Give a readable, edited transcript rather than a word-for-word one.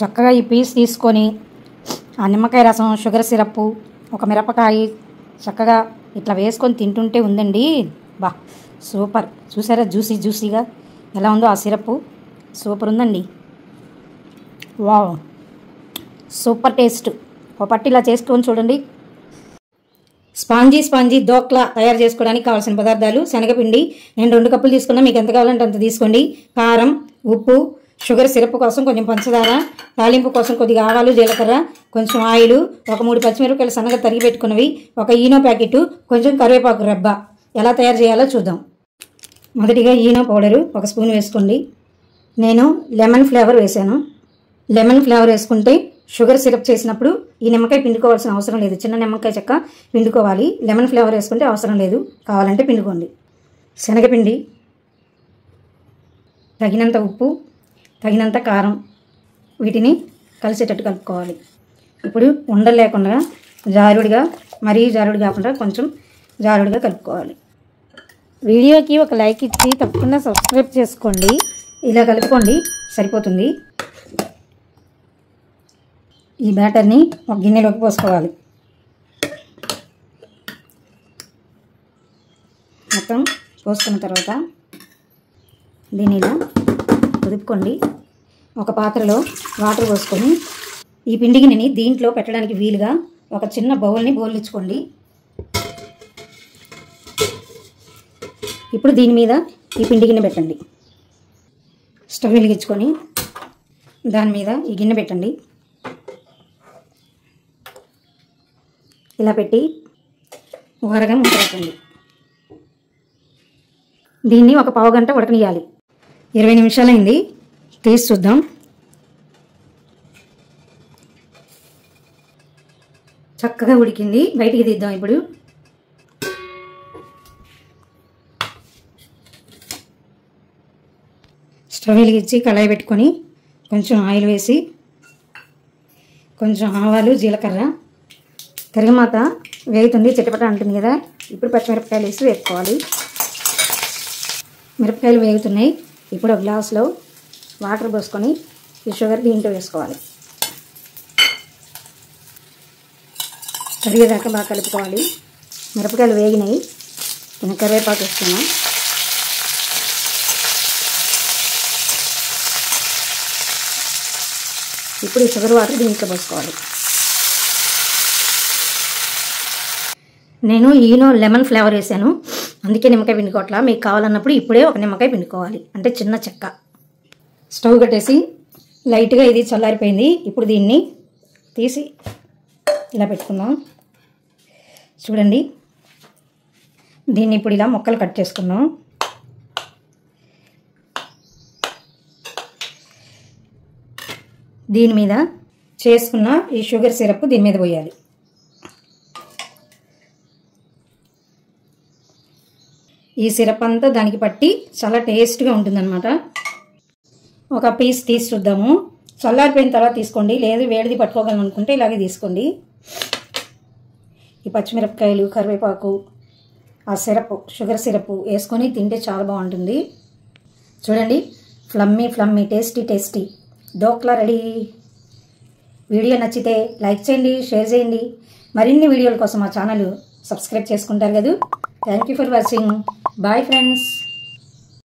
చక్కగా ఈ పీస్ తీసుకొని ఆ నిమ్మకాయ రసం, షుగర్ సిరప్, ఒక మిరపకాయ చక్కగా ఇట్లా వేసుకొని తింటుంటే ఉందండి. బా సూపర్. చూసారా జ్యూసీగా ఎలా ఉందో ఆ సిరప్? సూపర్ ఉందండి. Wow, super taste. ఒక పట్టి ఇలా చేసుకొని చూడండి. స్పాంజీ దోక్లా తయారు చేసుకోవడానికి కావాల్సిన పదార్థాలు: శనగపిండి నేను 2 కప్పులు తీసుకున్నా, మీకు ఎంత కావాలంటే అంత తీసుకోండి. కారం, ఉప్పు, షుగర్ సిరప్ కోసం కొంచెం పంచదార, తాలింపు కోసం కొద్దిగా ఆవాలు, జీలకర్ర, కొంచెం ఆయిల్, ఒక 3 పచ్చిమిరపకాయలు సన్నగా తరిగి పెట్టుకున్నవి, ఒక ఈనో ప్యాకెట్, కొంచెం కరివేపాకు రెబ్బ. ఎలా తయారు చేయాలో చూద్దాం. మొదటిగా ఈనో పౌడరు 1 స్పూన్ వేసుకోండి. నేను లెమన్ ఫ్లేవర్ వేసాను. లెమన్ ఫ్లేవర్ వేసుకుంటే షుగర్ సిరప్ చేసినప్పుడు ఈ నిమ్మకాయ పిండుకోవాల్సిన అవసరం లేదు. చిన్న నిమ్మకాయ చెక్క పిండుకోవాలి. లెమన్ ఫ్లేవర్ వేసుకుంటే అవసరం లేదు, కావాలంటే పిండుకోండి. శనగపిండి, తగినంత ఉప్పు, తగినంత కారం, వీటిని కలిసేటట్టు కలుపుకోవాలి. ఇప్పుడు ఉండలు లేకుండా జారుడిగా, మరీ జారుడు కాకుండా కొంచెం జారుడిగా కలుపుకోవాలి. వీడియోకి ఒక లైక్ ఇచ్చి తప్పకుండా సబ్స్క్రైబ్ చేసుకోండి. ఇలా కలుపుకోండి, సరిపోతుంది. ఈ బ్యాటర్ని ఒక గిన్నెలోకి పోసుకోవాలి. మొత్తం పోసుకున్న తర్వాత దీన్ని ఇలా కుదుపుకోండి. ఒక పాత్రలో వాటర్ పోసుకొని ఈ పిండి గిన్నెని దీంట్లో పెట్టడానికి వీలుగా ఒక చిన్న బౌల్ని బోర్లించుకోండి. ఇప్పుడు దీని మీద ఈ పిండి గిన్నె పెట్టండి. స్టవ్ వెలిగించుకొని దాని మీద ఈ గిన్నె పెట్టండి. ఇలా పెట్టి ఓరగా మూత పెట్టండి. దీన్ని ఒక పావు గంట ఉడకనియాలి. 20 నిమిషాలైంది, తీసి చూద్దాం. చక్కగా ఉడికింది, బయటికి తీద్దాం. ఇప్పుడు స్టవ్ వెలిగించి కళాయి పెట్టుకొని కొంచెం ఆయిల్ వేసి, కొంచెం ఆవాలు, జీలకర్ర, తరిగమాత వేగుతుంది, చిటపట అంటుంది కదా. ఇప్పుడు పచ్చిమిరపకాయలు వేసి వేసుకోవాలి. మిరపకాయలు వేగుతున్నాయి. ఇప్పుడు ఒక గ్లాసులో వాటర్ పోసుకొని ఈ షుగర్ దీంట్లో వేసుకోవాలి. కరిగేదాకా బాగా కలుపుకోవాలి. మిరపకాయలు వేగినాయి. నేను కరివేపాకు వేస్తున్నాను. ఇప్పుడు ఈ షుగర్ వాటర్ దీంట్లో పోసుకోవాలి. నేను ఈనో లెమన్ ఫ్లేవర్ వేసాను, అందుకే నిమ్మకాయ పిండుకోవట్లా. మీకు కావాలన్నప్పుడు ఇప్పుడే ఒక నిమ్మకాయ పిండుకోవాలి, అంటే చిన్న చెక్క. స్టవ్ కట్టేసి లైట్గా ఇది చల్లారిపోయింది. ఇప్పుడు దీన్ని తీసి ఇలా పెట్టుకుందాం. చూడండి, దీన్ని ఇప్పుడు ఇలా ముక్కలు కట్ చేసుకుందాం. దీని మీద చేసుకున్న ఈ షుగర్ సిరప్ దీని మీద పోయాలి. ఈ సిరప్ అంతా దానికి పట్టి చాలా టేస్ట్గా ఉంటుందన్నమాట. ఒక పీస్ తీసి చూద్దాము. చల్లారిపోయిన తర్వాత తీసుకోండి, లేదు వేడిది పట్టుకోగలను అనుకుంటే ఇలాగే తీసుకోండి. ఈ పచ్చిమిరపకాయలు, కరివేపాకు, ఆ సిరప్, షుగర్ సిరప్ వేసుకొని తింటే చాలా బాగుంటుంది. చూడండి, ఫ్లమ్మీ టేస్టీ డోక్లా రెడీ. వీడియో నచ్చితే లైక్ చేయండి, షేర్ చేయండి. మరిన్ని వీడియోల కోసం మా ఛానల్ సబ్స్క్రైబ్ చేసుకుంటారు కదా. Thank you for watching. Bye friends.